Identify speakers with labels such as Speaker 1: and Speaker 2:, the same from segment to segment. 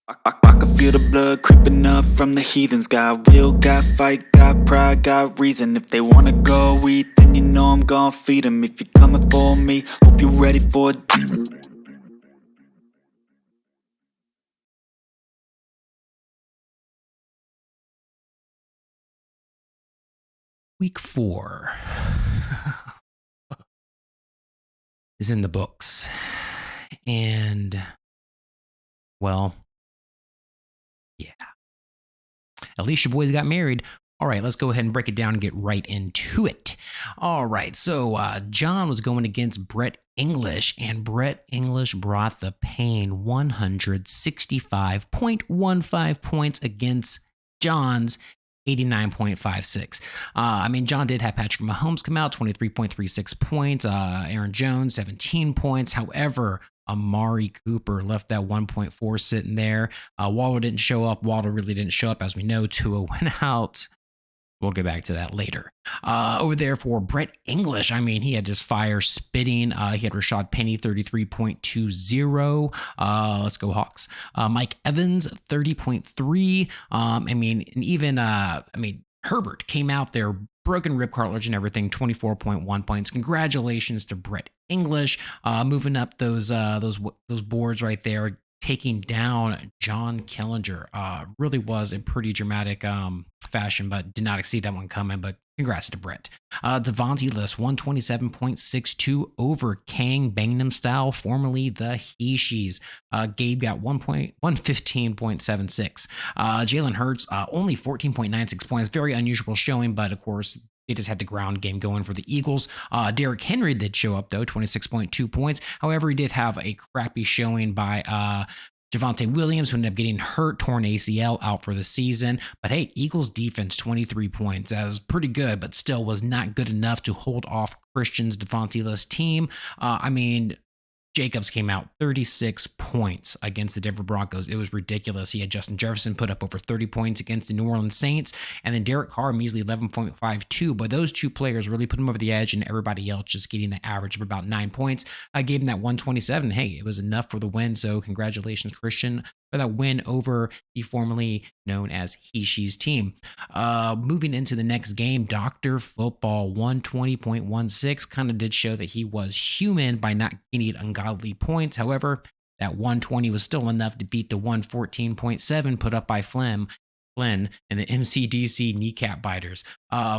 Speaker 1: I can feel the blood creeping up from the heathens. Got will, got fight, got pride, got reason. If they wanna go eat, then you know I'm gon' feed them. If you're coming for me, hope you're ready for it.
Speaker 2: Week 4 is in the books. And, well, yeah. At least your boys got married. All right, let's go ahead and break it down and get right into it. All right, so John was going against Brett English, and Brett English brought the pain. 165.15 points against John's 89.56. John did have Patrick Mahomes come out, 23.36 points. Aaron Jones, 17 points. However, Amari Cooper left that 1.4 sitting there. Waddle didn't show up. Waddle really didn't show up. As we know, Tua went out. We'll get back to that later. Over there for Brett English, he had just fire spitting. He had Rashad Penny, 33.20. Let's go Hawks. Mike Evans, 30.3. And even Herbert came out there, broken rib cartilage and everything, 24.1 points. Congratulations to Brett English, moving up those boards right there, taking down John Killinger. Really was a pretty dramatic fashion, but did not see that one coming. But congrats to Brett. Devontae List, 127.62 over Kang Bangnam Style, formerly the Heeshees. Gabe got 115.76. Jalen Hurts, only 14.96 points. Very unusual showing, but of course, they just had the ground game going for the Eagles. Derrick Henry did show up, though, 26.2 points. However, he did have a crappy showing by Javonte Williams, who ended up getting hurt, torn ACL, out for the season. But hey, Eagles defense, 23 points. That was pretty good, but still was not good enough to hold off Christian's Devontae-less team. Jacobs came out 36 points against the Denver Broncos. It was ridiculous. He had Justin Jefferson put up over 30 points against the New Orleans Saints, and then Derek Carr measly 11.52. But those two players really put him over the edge, and everybody else just getting the average of about 9 points. I gave him that 127. Hey, it was enough for the win. So congratulations, Christian, for that win over the formerly known as Heeshees team. Moving into the next game, Dr. Football, 120.16, kind of did show that he was human by not getting ungodly points. However, that 120 was still enough to beat the 114.7 put up by Flynn and the MCDC kneecap biters.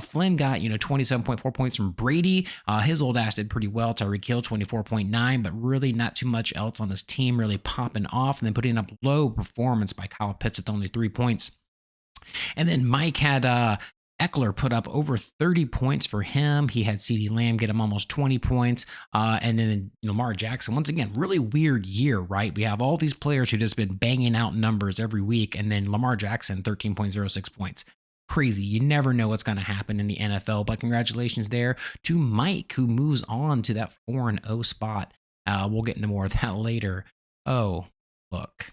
Speaker 2: Flynn got 27.4 points from Brady. His old ass did pretty well. Tyreek Hill 24.9, but really not too much else on this team really popping off, and then putting up low performance by Kyle Pitts with only 3 points. And then Mike had Eckler put up over 30 points for him. He had CeeDee Lamb get him almost 20 points. And then Lamar Jackson, once again, really weird year, right? We have all these players who just been banging out numbers every week. And then Lamar Jackson, 13.06 points. Crazy. You never know what's going to happen in the NFL. But congratulations there to Mike, who moves on to that 4-0 spot. We'll get into more of that later. Oh, look,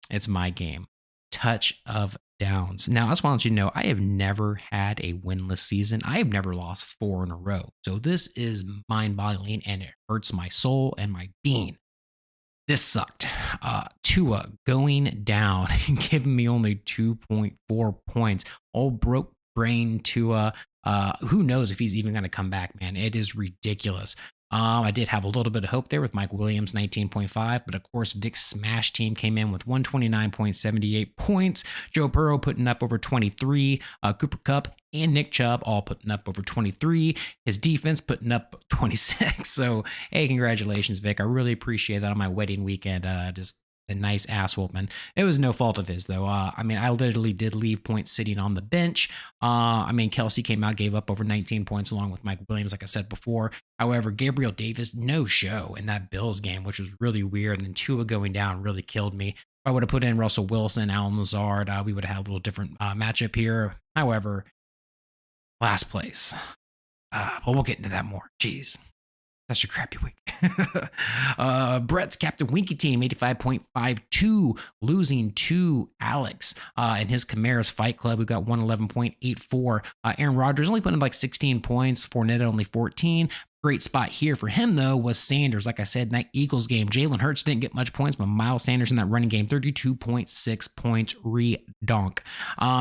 Speaker 2: it's my game. Touch of Downs. Now, I just want you to know, I have never had a winless season. I have never lost 4 in a row. So this is mind-boggling, and it hurts my soul and my being. This sucked. Tua going down and giving me only 2.4 points. All broke brain Tua. Who knows if he's even going to come back, man. It is ridiculous. I did have a little bit of hope there with Mike Williams, 19.5, but of course, Vic's Smash team came in with 129.78 points. Joe Burrow putting up over 23, Cooper Kupp and Nick Chubb all putting up over 23. His defense putting up 26. So, hey, congratulations, Vic. I really appreciate that on my wedding weekend. Just a nice ass whooping. It was no fault of his, though. I literally did leave points sitting on the bench. Kelsey came out, gave up over 19 points along with Mike Williams, like I said before. However, Gabriel Davis, no show in that Bills game, which was really weird. And then Tua going down really killed me. If I would have put in Russell Wilson, Allen Lazard, we would have had a little different matchup here. However, last place. But we'll get into that more. Jeez. That's your crappy week. Brett's Captain Winky team, 85.52, losing to Alex and his Camaras Fight Club, who got 111.84. Aaron Rodgers only put in like 16 points. Fournette only 14. Great spot here for him, though, was Sanders. Like I said, in that Eagles game, Jalen Hurts didn't get much points, but Miles Sanders in that running game, 32.6 points, redonk.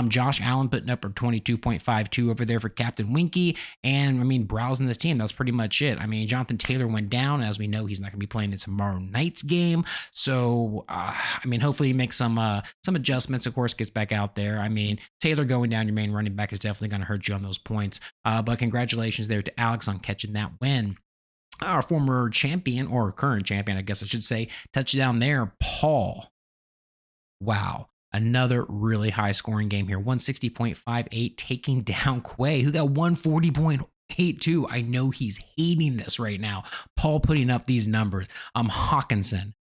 Speaker 2: Josh Allen putting up a 22.52 over there for Captain Winky. And, I mean, browsing this team, that's pretty much it. I mean, Jonathan Taylor went down. As we know, he's not going to be playing in tomorrow night's game. So, I mean, hopefully he makes some adjustments, of course, gets back out there. I mean, Taylor going down, your main running back, is definitely going to hurt you on those points. But congratulations there to Alex on catching that win. Our former champion, or current champion, I guess I should say, touchdown there, Paul. Wow. Another really high scoring game here. 160.58, taking down Quay, who got 140.82. I know he's hating this right now. Paul putting up these numbers. Hawkinson,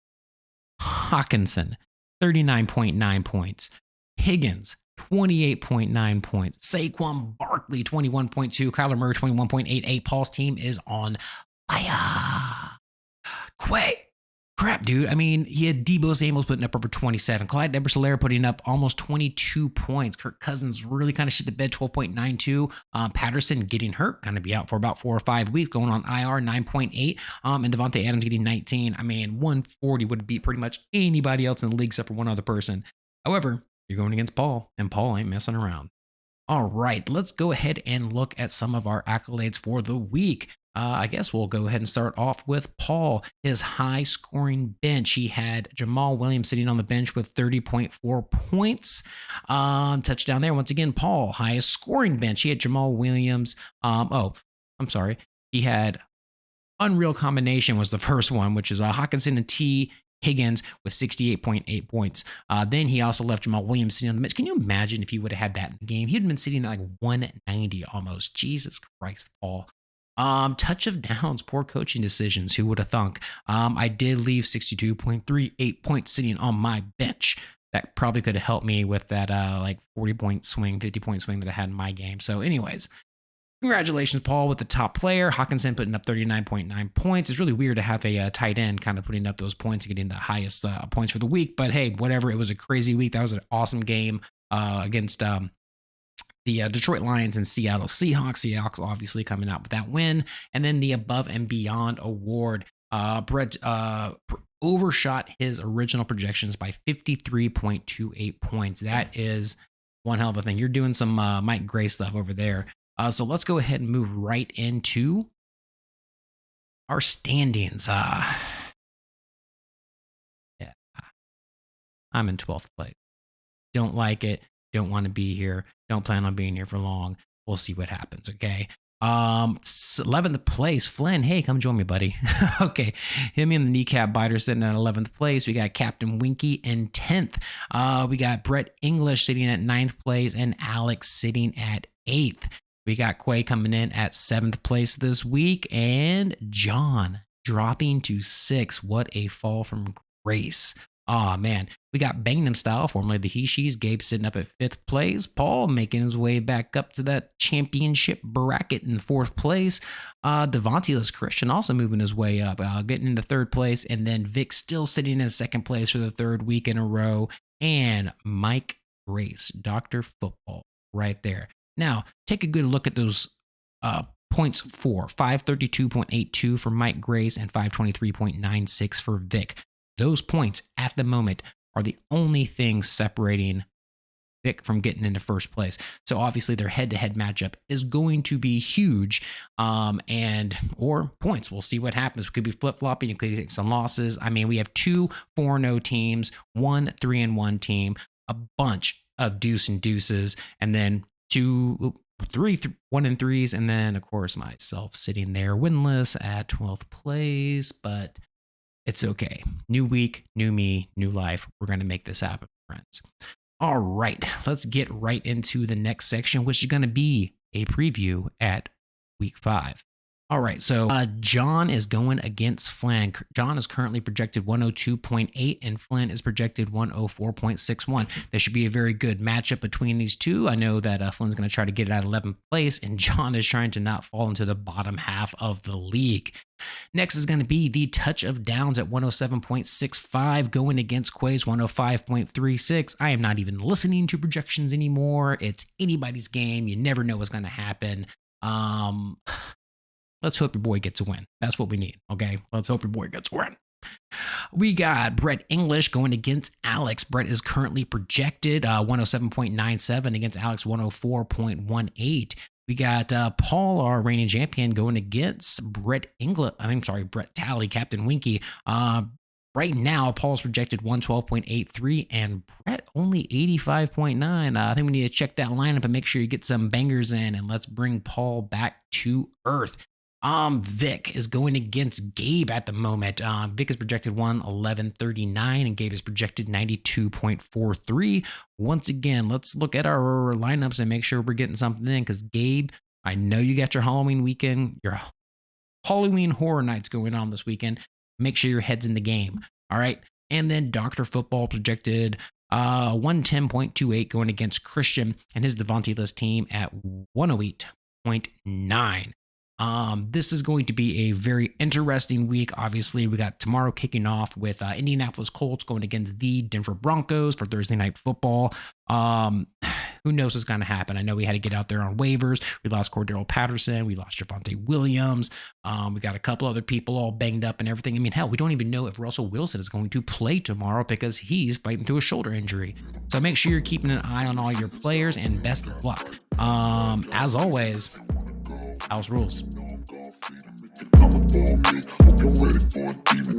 Speaker 2: 39.9 points. Higgins, 28.9 points. Saquon Barkley, 21.2. Kyler Murray, 21.88. Paul's team is on fire. Quay. Crap, dude. I mean, he had Deebo Samuels putting up over 27. Clyde Edwards-Helaire putting up almost 22 points. Kirk Cousins really kind of shit the bed, 12.92. Patterson getting hurt, going to be out for about 4 or 5 weeks, going on IR, 9.8. And Devontae Adams getting 19. I mean, 140 would beat pretty much anybody else in the league except for one other person. However, you're going against Paul, and Paul ain't messing around. All right, let's go ahead and look at some of our accolades for the week. I guess we'll go ahead and start off with Paul, his high scoring bench. He had Jamal Williams sitting on the bench with 30.4 points. Touchdown there. Once again, Paul, highest scoring bench. He had Jamal Williams. He had Unreal Combination was the first one, which is Hawkinson and T. Higgins with 68.8 points. Then he also left Jamal Williams sitting on the bench. Can you imagine if he would have had that in the game? He'd been sitting at like 190 almost. Jesus Christ, Paul. Touch of downs, poor coaching decisions. Who would have thunk? I did leave 62.38 points sitting on my bench. That probably could have helped me with that 40-point swing, 50-point swing that I had in my game. So anyways, congratulations, Paul, with the top player. Hawkinson putting up 39.9 points. It's really weird to have a tight end kind of putting up those points and getting the highest points for the week. But hey, whatever. It was a crazy week. That was an awesome game against the Detroit Lions and Seattle Seahawks. Seahawks obviously coming out with that win. And then the Above and Beyond Award. Brett overshot his original projections by 53.28 points. That is one hell of a thing. You're doing some Mike Gray stuff over there. So let's go ahead and move right into our standings. Yeah, I'm in 12th place. Don't like it. Don't want to be here. Don't plan on being here for long. We'll see what happens, okay? 11th place, Flynn. Hey, come join me, buddy. Okay, hit me in the kneecap biter sitting at 11th place. We got Captain Winky in 10th. We got Brett English sitting at 9th place and Alex sitting at 8th. We got Quay coming in at 7th place this week and John dropping to 6th. What a fall from grace. Oh, man. We got Bangnam Style, formerly the He She's. Gabe sitting up at 5th place. Paul making his way back up to that championship bracket in 4th place. Devontae Christian also moving his way up, getting into 3rd place. And then Vic still sitting in 2nd place for the 3rd week in a row. And Mike Grace, Dr. Football, right there. Now, take a good look at those points for 532.82 for Mike Grace and 523.96 for Vic. Those points at the moment are the only things separating Vic from getting into 1st place. So obviously their head-to-head matchup is going to be huge, or points. We'll see what happens. We could be flip-flopping. You could take some losses. I mean, we have 2 4-0 teams, 1 3-1 team, a bunch of deuce and deuces, and then 1 and 3s, and then of course myself sitting there winless at 12th place, but it's okay. New week, new me, new life. We're going to make this happen, friends. All right, let's get right into the next section, which is going to be a preview at week 5. All right, so John is going against Flynn. John is currently projected 102.8 and Flynn is projected 104.61. There should be a very good matchup between these two. I know that Flynn's going to try to get it at 11th place and John is trying to not fall into the bottom half of the league. Next is going to be the Touch of Downs at 107.65 going against Quay's 105.36. I am not even listening to projections anymore. It's anybody's game. You never know what's going to happen. let's hope your boy gets a win. That's what we need. Okay. Let's hope your boy gets a win. We got Brett English going against Alex. Brett is currently projected 107.97 against Alex 104.18. We got Paul, our reigning champion, going against Brett Talley, Captain Winky. Right now, Paul's projected 112.83 and Brett only 85.9. I think we need to check that lineup and make sure you get some bangers in, and let's bring Paul back to earth. Vic is going against Gabe at the moment. Vic is projected 111.39 and Gabe is projected 92.43. Once again, let's look at our lineups and make sure we're getting something in, because Gabe, I know you got your Halloween weekend, your Halloween Horror Nights going on this weekend. Make sure your head's in the game. All right. And then Dr. Football projected 110.28 going against Christian and his Devontae List team at 108.9. This is going to be a very interesting week. Obviously, we got tomorrow kicking off with Indianapolis Colts going against the Denver Broncos for Thursday Night Football. Who knows what's going to happen? I know we had to get out there on waivers. We lost Cordero Patterson. We lost Javonte Williams. We got a couple other people all banged up and everything. I mean, hell, we don't even know if Russell Wilson is going to play tomorrow because he's fighting through a shoulder injury. So make sure you're keeping an eye on all your players, and best of luck. As always, house rules.
Speaker 3: Coming for me, hope you're ready for a demon.